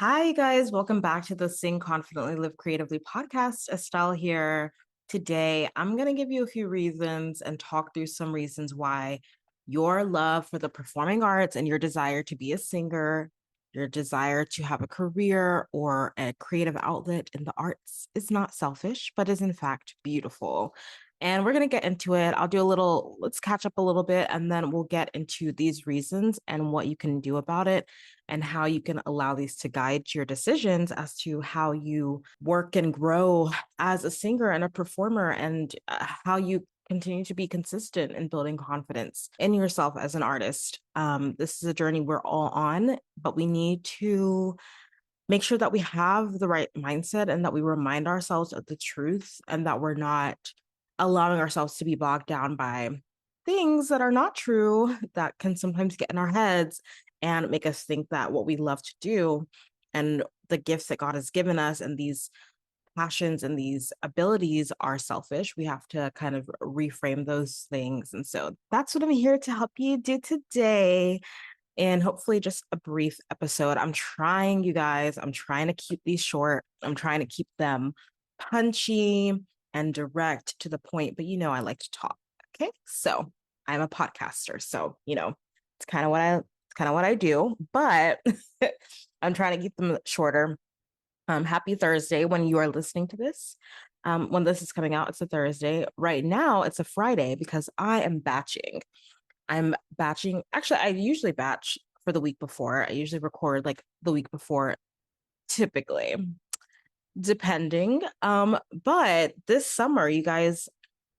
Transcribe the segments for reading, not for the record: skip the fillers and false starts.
Hi, guys. Welcome back to the Sing Confidently Live Creatively podcast. Estelle here. Today, I'm going to give you a few reasons and talk through some reasons why your love for the performing arts and your desire to be a singer, your desire to have a career or a creative outlet in the arts is not selfish, but is in fact beautiful. And we're going to get into it. Let's catch up a little bit, and then we'll get into these reasons and what you can do about it and how you can allow these to guide your decisions as to how you work and grow as a singer and a performer, and how you continue to be consistent in building confidence in yourself as an artist. This is a journey we're all on, but we need to make sure that we have the right mindset and that we remind ourselves of the truth and that we're not allowing ourselves to be bogged down by things that are not true that can sometimes get in our heads and make us think that what we love to do and the gifts that God has given us and these passions and these abilities are selfish. We have to kind of reframe those things. And so that's what I'm here to help you do today. And hopefully, just a brief episode. I'm trying to keep these short. I'm trying to keep them punchy and direct to the point, but I like to talk. Okay. So I'm a podcaster. So, it's kind of what I do, but I'm trying to keep them shorter. Happy Thursday when you are listening to this. When this is coming out, it's a Thursday. Right now, it's a Friday because I am batching. I'm batching. Actually, I usually batch for the week before. I usually record like the week before, typically, depending. But this summer, you guys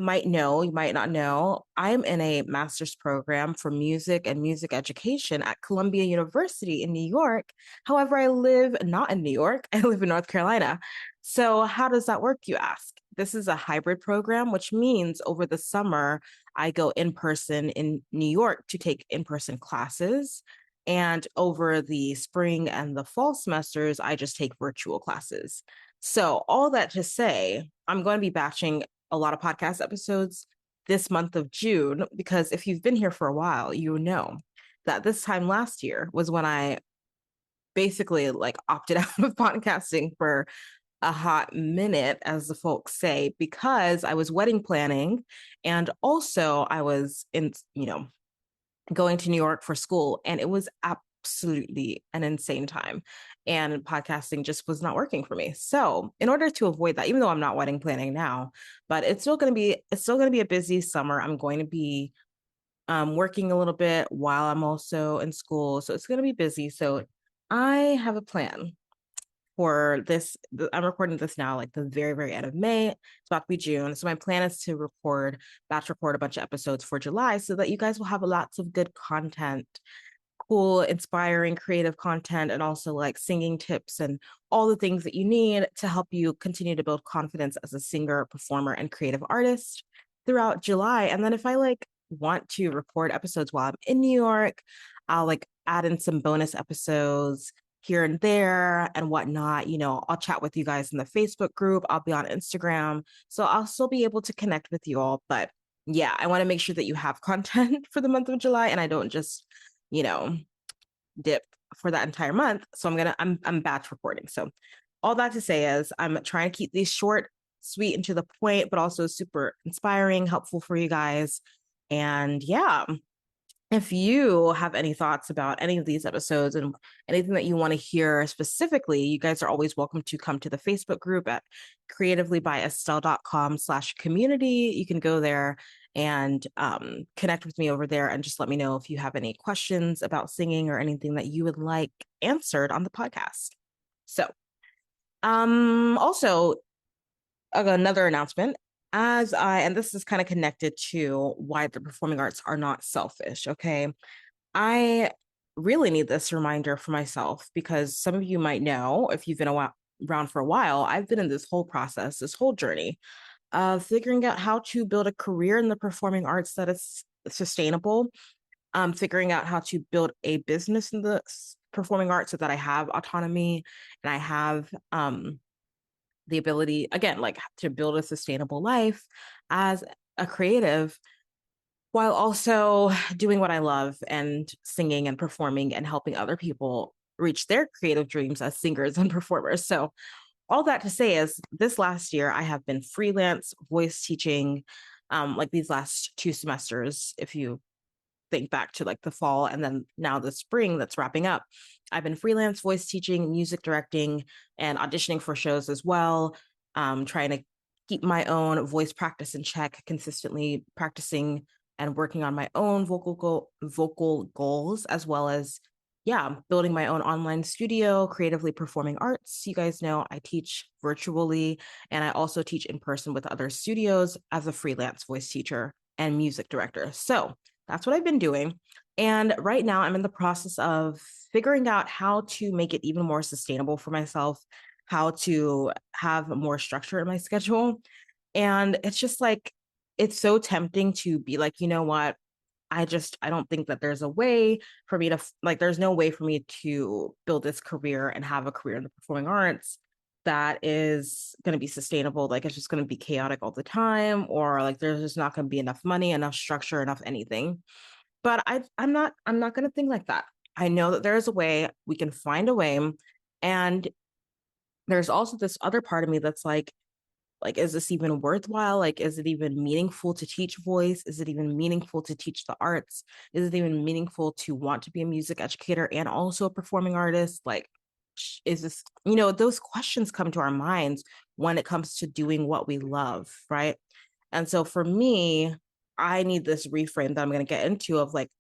might know, you might not know, I'm in a master's program for music and music education at Columbia University in New York. However, I live not in New York, I live in North Carolina. So, how does that work, you ask? This is a hybrid program, which means over the summer, I go in person in New York to take in person classes. And over the spring and the fall semesters, I just take virtual classes. So, all that to say, I'm going to be batching a lot of podcast episodes this month of June, because if you've been here for a while, you know that this time last year was when I basically like opted out of podcasting for a hot minute, as the folks say, because I was wedding planning and also I was going to New York for school, and it was absolutely an insane time. And podcasting just was not working for me. So, in order to avoid that, even though I'm not wedding planning now, but it's still going to be a busy summer. I'm going to be working a little bit while I'm also in school, so it's going to be busy. So, I have a plan for this. I'm recording this now, like the very, very end of May. It's about to be June. So my plan is to batch record a bunch of episodes for July so that you guys will have lots of good content, cool, inspiring, creative content, and also like singing tips and all the things that you need to help you continue to build confidence as a singer, performer, and creative artist throughout July. And then if I like want to record episodes while I'm in New York, I'll like add in some bonus episodes here and there and whatnot. I'll chat with you guys in the Facebook group. I'll be on Instagram. So I'll still be able to connect with you all. But yeah, I want to make sure that you have content for the month of July and I don't just, you know, dip for that entire month. So I'm batch recording. So all that to say is I'm trying to keep these short, sweet, and to the point, but also super inspiring, helpful for you guys. And yeah, if you have any thoughts about any of these episodes and anything that you want to hear specifically, you guys are always welcome to come to the Facebook group at creativelybyestelle.com/community. You can go there and connect with me over there and just let me know if you have any questions about singing or anything that you would like answered on the podcast. So, also, another announcement, and this is kind of connected to why the performing arts are not selfish. Okay. I really need this reminder for myself because some of you might know, if you've been around for a while, I've been in this whole process, this whole journey of figuring out how to build a career in the performing arts that is sustainable, figuring out how to build a business in the performing arts so that I have autonomy and I have the ability, again, like to build a sustainable life as a creative while also doing what I love and singing and performing and helping other people reach their creative dreams as singers and performers. So all that to say is this last year, I have been freelance voice teaching, like these last 2 semesters, if you think back to like the fall and then now the spring that's wrapping up. I've been freelance voice teaching, music directing, and auditioning for shows as well, trying to keep my own voice practice in check, consistently practicing and working on my own vocal goals, as well as yeah, building my own online studio, creatively performing arts. You guys know I teach virtually and I also teach in person with other studios as a freelance voice teacher and music director. So that's what I've been doing. And right now, I'm in the process of figuring out how to make it even more sustainable for myself, how to have more structure in my schedule. And it's just like, it's so tempting to be like, you know what? I don't think that there's a way for me to, like, there's no way for me to build this career and have a career in the performing arts that is going to be sustainable. Like, it's just going to be chaotic all the time, or like, there's just not going to be enough money, enough structure, enough anything. But I'm not going to think like that. I know that there is a way, we can find a way. And there's also this other part of me that's like, is this even worthwhile? Like, is it even meaningful to teach voice? Is it even meaningful to teach the arts? Is it even meaningful to want to be a music educator and also a performing artist? Like, is this, those questions come to our minds when it comes to doing what we love, right? And so for me, I need this reframe that I'm going to get into of like,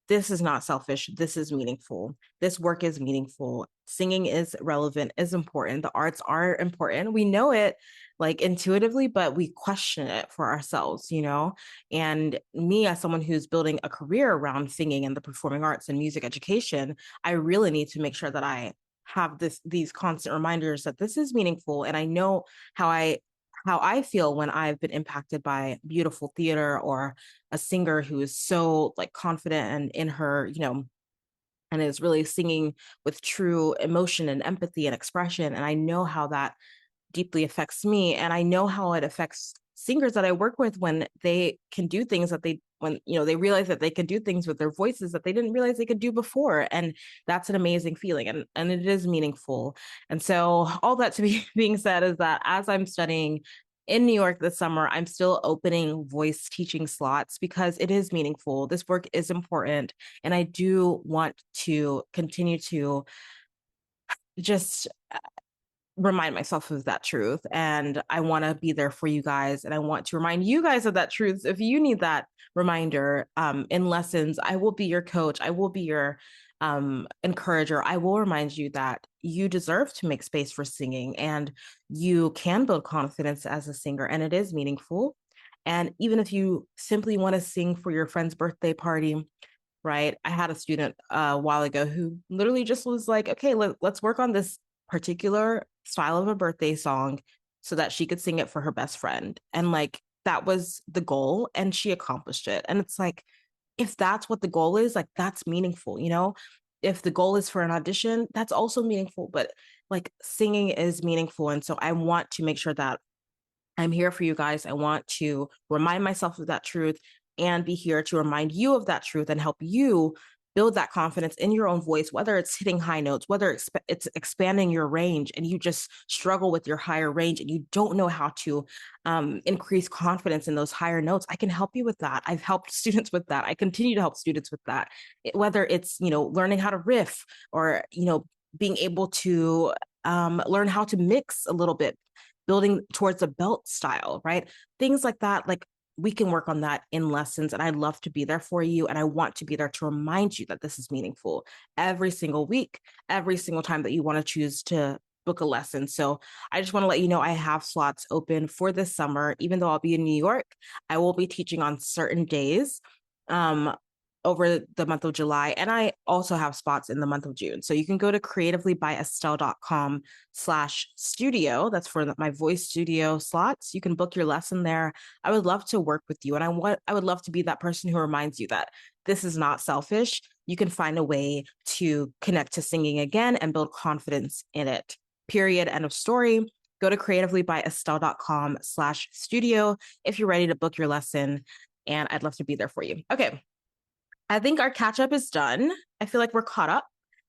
this is not selfish. This is meaningful. This work is meaningful. Singing is relevant, is important. The arts are important. We know it like intuitively, but we question it for ourselves, you know? And me, as someone who's building a career around singing and the performing arts and music education, I really need to make sure that I have these constant reminders that this is meaningful. And I know how I feel when I've been impacted by beautiful theater or a singer who is so like confident and in her, and is really singing with true emotion and empathy and expression. And I know how that deeply affects me. And I know how it affects singers that I work with when they can do things that when, they realize that they can do things with their voices that they didn't realize they could do before. And that's an amazing feeling. And it is meaningful. And so all that to be being said is that as I'm studying in New York this summer, I'm still opening voice teaching slots because it is meaningful. This work is important. And I do want to continue to just remind myself of that truth. And I want to be there for you guys. And I want to remind you guys of that truth. If you need that reminder in lessons, I will be your coach. I will be your encourager. I will remind you that you deserve to make space for singing and you can build confidence as a singer and it is meaningful. And even if you simply want to sing for your friend's birthday party, right? I had a student a while ago who literally just was like, okay, let's work on this particular style of a birthday song so that she could sing it for her best friend. And like that was the goal and she accomplished it. And it's like, if that's what the goal is, like that's meaningful, you know? If the goal is for an audition, that's also meaningful, but like singing is meaningful. And so I want to make sure that I'm here for you guys. I want to remind myself of that truth and be here to remind you of that truth and help you build that confidence in your own voice, whether it's hitting high notes, whether it's expanding your range and you just struggle with your higher range and you don't know how to increase confidence in those higher notes. I can help you with that. I've helped students with that. I continue to help students with that, whether it's, learning how to riff or, being able to learn how to mix a little bit, building towards a belt style, right? Things like that. Like we can work on that in lessons. And I'd love to be there for you. And I want to be there to remind you that this is meaningful every single week, every single time that you want to choose to book a lesson. So I just want to let you know I have slots open for this summer. Even though I'll be in New York, I will be teaching on certain days. Over the month of July. And I also have spots in the month of June. So you can go to creativelybyestelle.com/studio. That's for my voice studio slots. You can book your lesson there. I would love to work with you. And I would love to be that person who reminds you that this is not selfish. You can find a way to connect to singing again and build confidence in it. Period. End of story. Go to creativelybyestelle.com/studio if you're ready to book your lesson. And I'd love to be there for you. Okay. I think our catch up is done. I feel like we're caught up.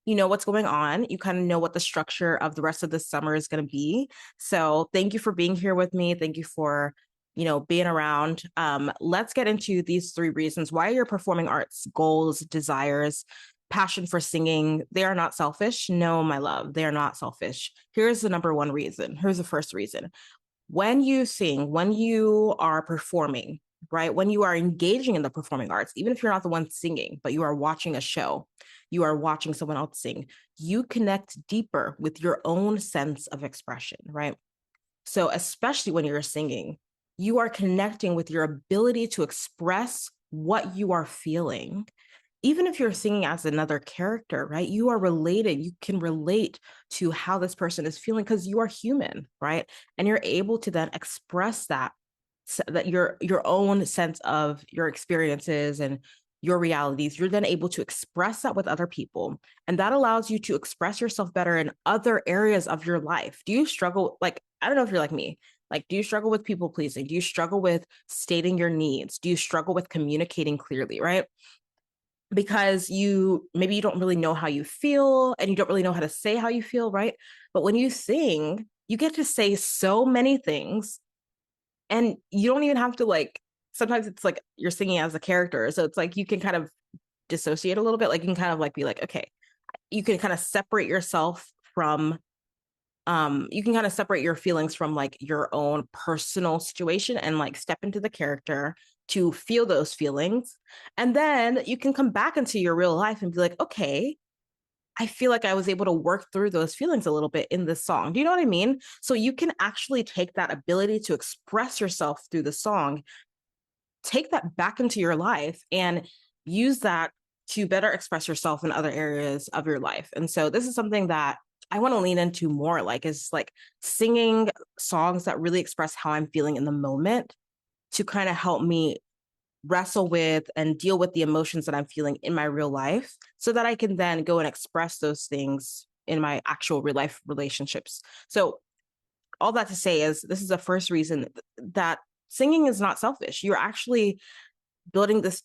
you know what's going on. You kind of know what the structure of the rest of the summer is going to be. So thank you for being here with me. Thank you for, being around. Let's get into these three reasons why your performing arts goals, desires, passion for singing, they are not selfish. No, my love, they are not selfish. Here's the number one reason. Here's the first reason. When you sing, when you are performing, right? When you are engaging in the performing arts, even if you're not the one singing, but you are watching a show, you are watching someone else sing, you connect deeper with your own sense of expression, right? So, especially when you're singing, you are connecting with your ability to express what you are feeling. Even if you're singing as another character, right? You are related. You can relate to how this person is feeling because you are human, right? And you're able to then express that your own sense of your experiences and your realities, you're then able to express that with other people, and that allows you to express yourself better in other areas of your life. Do you struggle, like, I don't know if you're like me, like, do you struggle with people pleasing? Do you struggle with stating your needs? Do you struggle with communicating clearly, right? Because you don't really know how you feel and you don't really know how to say how you feel, right? But when you sing, you get to say so many things, and you don't even have to, like, sometimes it's like you're singing as a character, so it's like you can kind of dissociate a little bit, like you can kind of like be like, okay, you can kind of separate yourself from you can kind of separate your feelings from like your own personal situation and like step into the character to feel those feelings, and then you can come back into your real life and be like, okay, I feel like I was able to work through those feelings a little bit in this song. Do you know what I mean? So you can actually take that ability to express yourself through the song, take that back into your life, and use that to better express yourself in other areas of your life. And so this is something that I want to lean into more, like, is like singing songs that really express how I'm feeling in the moment to kind of help me wrestle with and deal with the emotions that I'm feeling in my real life so that I can then go and express those things in my actual real life relationships. So all that to say is this is the first reason that singing is not selfish. You're actually building this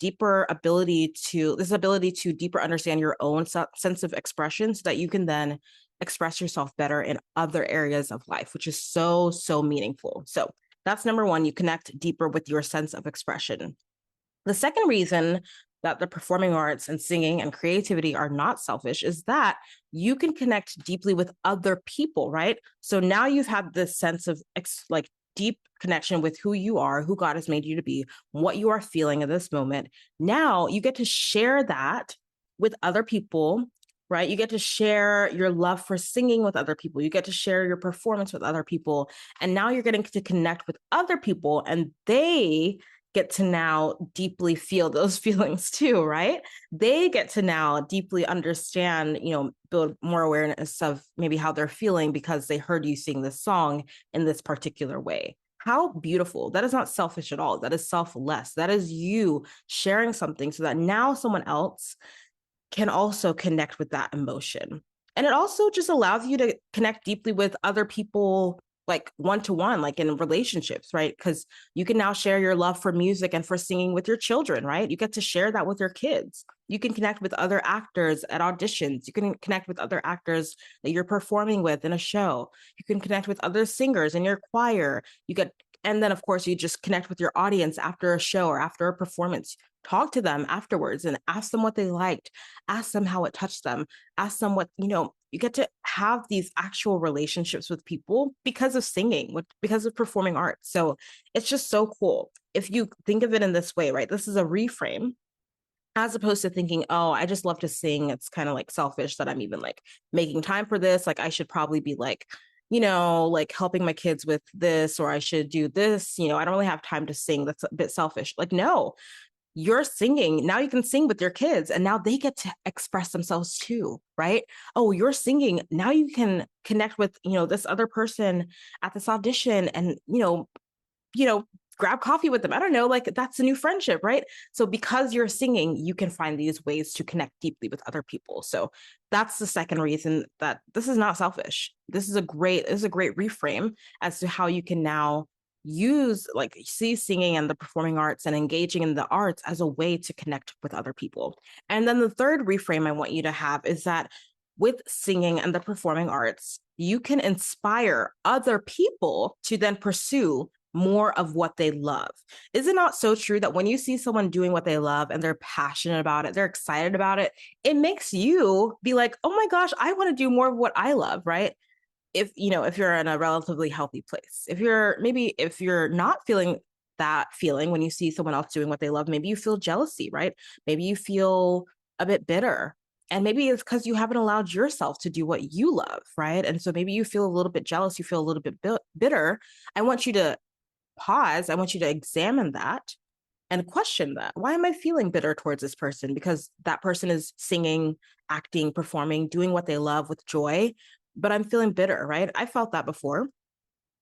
ability to deeper understand your own sense of expression so that you can then express yourself better in other areas of life, which is so, so meaningful. So that's number one. You connect deeper with your sense of expression. The second reason that the performing arts and singing and creativity are not selfish is that you can connect deeply with other people, right? So now you've had this sense of like deep connection with who you are, who God has made you to be, what you are feeling at this moment. Now you get to share that with other people, right? You get to share your love for singing with other people. You get to share your performance with other people. And now you're getting to connect with other people, and they get to now deeply feel those feelings too, right? They get to now deeply understand, build more awareness of maybe how they're feeling because they heard you sing this song in this particular way. How beautiful. That is not selfish at all. That is selfless. That is you sharing something so that now someone else can also connect with that emotion. And it also just allows you to connect deeply with other people, like one to one, like in relationships, right? Because you can now share your love for music and for singing with your children, right? You get to share that with your kids. You can connect with other actors at auditions. You can connect with other actors that you're performing with in a show. You can connect with other singers in your choir. And then of course, you just connect with your audience after a show or after a performance. Talk to them afterwards and ask them what they liked, ask them how it touched them, ask them what, you get to have these actual relationships with people because of singing, because of performing arts. So it's just so cool. If you think of it in this way, right? This is a reframe as opposed to thinking, oh, I just love to sing. It's kind of like selfish that I'm even like making time for this. Like I should probably be like, like helping my kids with this, or I should do this. I don't really have time to sing. That's a bit selfish. Like, no, you're singing. Now you can sing with your kids and now they get to express themselves too, right? Oh, you're singing. Now you can connect with, this other person at this audition and, you know, grab coffee with them. I don't know, like that's a new friendship, right? So because you're singing, you can find these ways to connect deeply with other people. So that's the second reason that this is not selfish. This is a great reframe as to how you can now see singing and the performing arts and engaging in the arts as a way to connect with other people. And then the third reframe I want you to have is that with singing and the performing arts, you can inspire other people to then pursue more of what they love. Is it not so true that when you see someone doing what they love and they're passionate about it, they're excited about it, it makes you be like, oh my gosh, I want to do more of what I love, right? If you're in a relatively healthy place, if you're not feeling that feeling when you see someone else doing what they love, maybe you feel jealousy, right? Maybe you feel a bit bitter, and maybe it's because you haven't allowed yourself to do what you love, right? And so maybe you feel a little bit jealous, you feel a little bit bitter. I want you to pause. I want you to examine that and question that. Why am I feeling bitter towards this person? Because that person is singing, acting, performing, doing what they love with joy, but I'm feeling bitter, right? I felt that before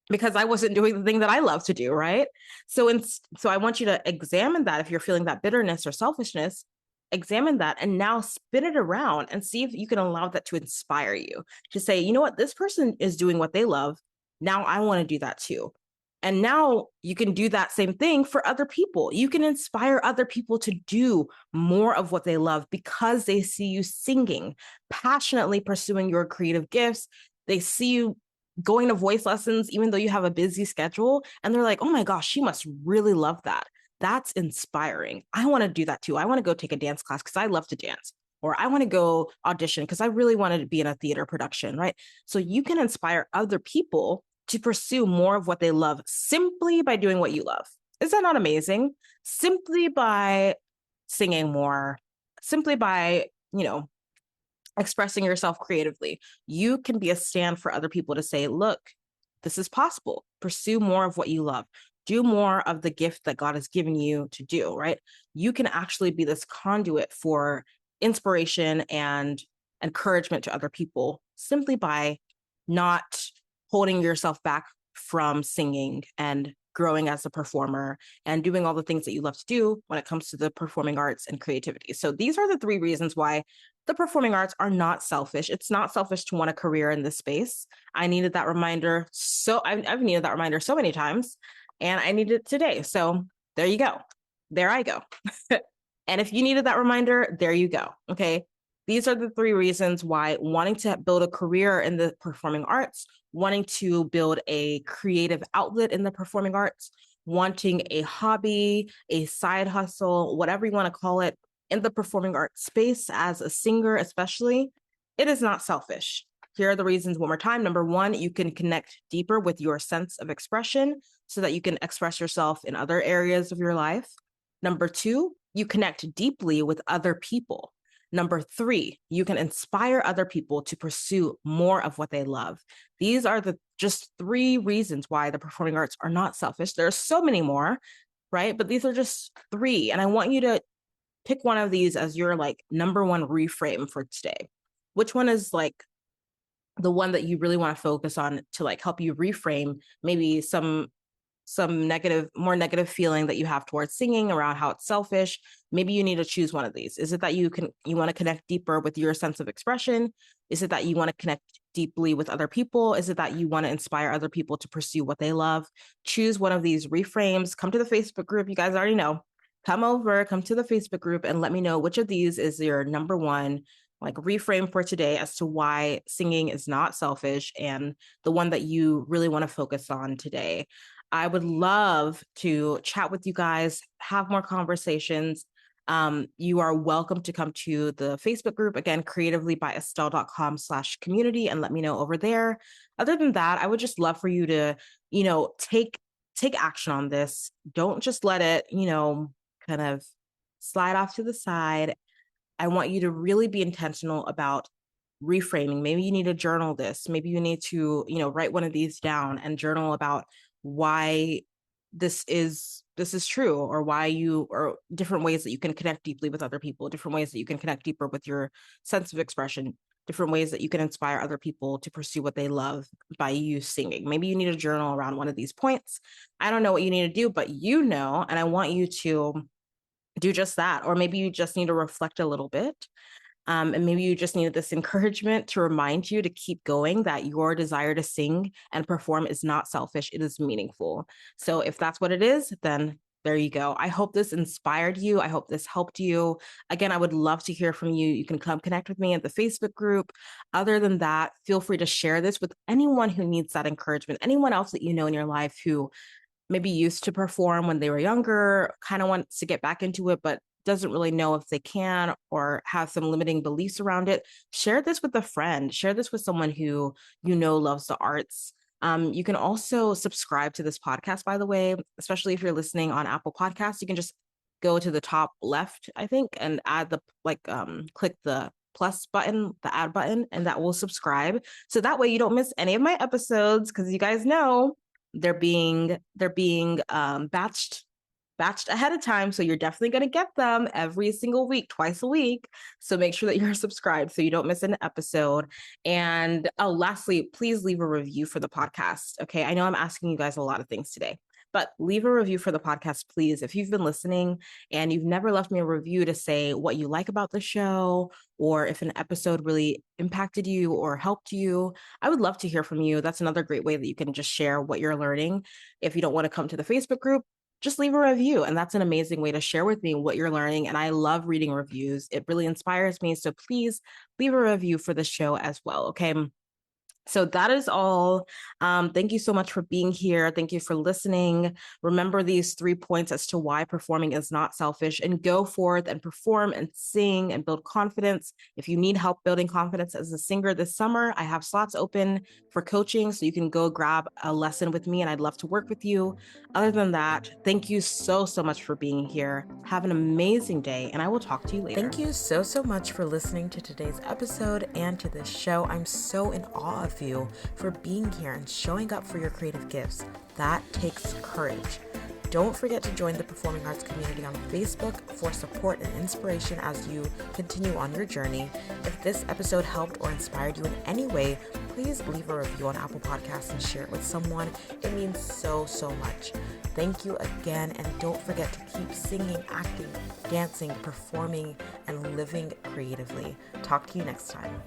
because I wasn't doing the thing that I love to do, right? So I want you to examine that. If you're feeling that bitterness or selfishness, examine that and now spin it around and see if you can allow that to inspire you to say, you know what, this person is doing what they love. Now I want to do that too. And now you can do that same thing for other people. You can inspire other people to do more of what they love because they see you singing, passionately pursuing your creative gifts. They see you going to voice lessons, even though you have a busy schedule. And they're like, oh my gosh, she must really love that. That's inspiring. I want to do that too. I want to go take a dance class because I love to dance. Or I want to go audition because I really wanted to be in a theater production, right? So you can inspire other people to pursue more of what they love simply by doing what you love. Is that not amazing? Simply by singing more, simply by, expressing yourself creatively, you can be a stand for other people to say, look, this is possible. Pursue more of what you love. Do more of the gift that God has given you to do, right? You can actually be this conduit for inspiration and encouragement to other people simply by not holding yourself back from singing and growing as a performer and doing all the things that you love to do when it comes to the performing arts and creativity. So these are the 3 reasons why the performing arts are not selfish. It's not selfish to want a career in this space. I needed that reminder. I've needed that reminder so many times, and I needed it today. So there you go. There I go. And if you needed that reminder, there you go. Okay. These are the 3 reasons why wanting to build a career in the performing arts, wanting to build a creative outlet in the performing arts, wanting a hobby, a side hustle, whatever you want to call it, in the performing arts space as a singer, especially, it is not selfish. Here are the reasons one more time. Number 1, you can connect deeper with your sense of expression so that you can express yourself in other areas of your life. Number 2, you connect deeply with other people. Number 3, you can inspire other people to pursue more of what they love. These are the just 3 reasons why the performing arts are not selfish. There are so many more, right? But these are just 3. And I want you to pick one of these as your number 1 reframe for today. Which one is the one that you really want to focus on to help you reframe maybe some more negative feeling that you have towards singing around how it's selfish? Maybe you need to choose one of these. Is it that you want to connect deeper with your sense of expression? Is it that you want to connect deeply with other people? Is it that you want to inspire other people to pursue what they love? Choose one of these reframes. Come to the Facebook group. You guys already know. Come to the Facebook group and let me know which of these is your number 1 reframe for today as to why singing is not selfish, and the one that you really want to focus on today. I would love to chat with you guys, have more conversations. You are welcome to come to the Facebook group, again, creativelybyestelle.com/community, and let me know over there. Other than that, I would just love for you to, take action on this. Don't just let it, kind of slide off to the side. I want you to really be intentional about reframing. Maybe you need to journal this. Maybe you need to, write one of these down and journal about why this is true, or or different ways that you can connect deeply with other people, different ways that you can connect deeper with your sense of expression, different ways that you can inspire other people to pursue what they love by you singing. Maybe you need a journal around one of these points. I don't know what you need to do, but and I want you to do just that. Or maybe you just need to reflect a little bit. And maybe you just needed this encouragement to remind you to keep going, that your desire to sing and perform is not selfish. It is meaningful. So if that's what it is, then There you go. I hope this inspired you. I hope this helped you. Again, I would love to hear from you. You can come connect with me at the Facebook group. Other than that, feel free to share this with anyone who needs that encouragement, anyone else that you know in your life who maybe used to perform when they were younger, kind of wants to get back into it, but doesn't really know if they can or have some limiting beliefs around it. Share this with a friend. Share this with someone who you know loves the arts. You can also subscribe to this podcast, by the way, especially if you're listening on Apple Podcasts. You can just go to the top left, I think, and add the click the plus button, the add button, and that will subscribe. So that way you don't miss any of my episodes because you guys know they're being batched ahead of time, so you're definitely going to get them every single week, twice a week. So make sure that you're subscribed so you don't miss an episode. And lastly, please leave a review for the podcast. Okay, I know I'm asking you guys a lot of things today, but leave a review for the podcast, please. If you've been listening and you've never left me a review to say what you like about the show, or if an episode really impacted you or helped you, I would love to hear from you. That's another great way that you can just share what you're learning. If you don't want to come to the Facebook group, just leave a review. And that's an amazing way to share with me what you're learning. And I love reading reviews. It really inspires me. So please leave a review for the show as well. Okay. So that is all. Thank you so much for being here. Thank you for listening. Remember these 3 points as to why performing is not selfish, and go forth and perform and sing and build confidence. If you need help building confidence as a singer this summer, I have slots open for coaching, so you can go grab a lesson with me and I'd love to work with you. Other than that, thank you so much for being here. Have an amazing day, and I will talk to you later. Thank you so much for listening to today's episode and to this show. I'm so in awe of you for being here and showing up for your creative gifts. That takes courage. Don't forget to join the Performing Arts community on Facebook for support and inspiration as you continue on your journey. If this episode helped or inspired you in any way, please leave a review on Apple Podcasts and share it with someone. It means so much. Thank you again, and don't forget to keep singing, acting, dancing, performing, and living creatively. Talk to you next time.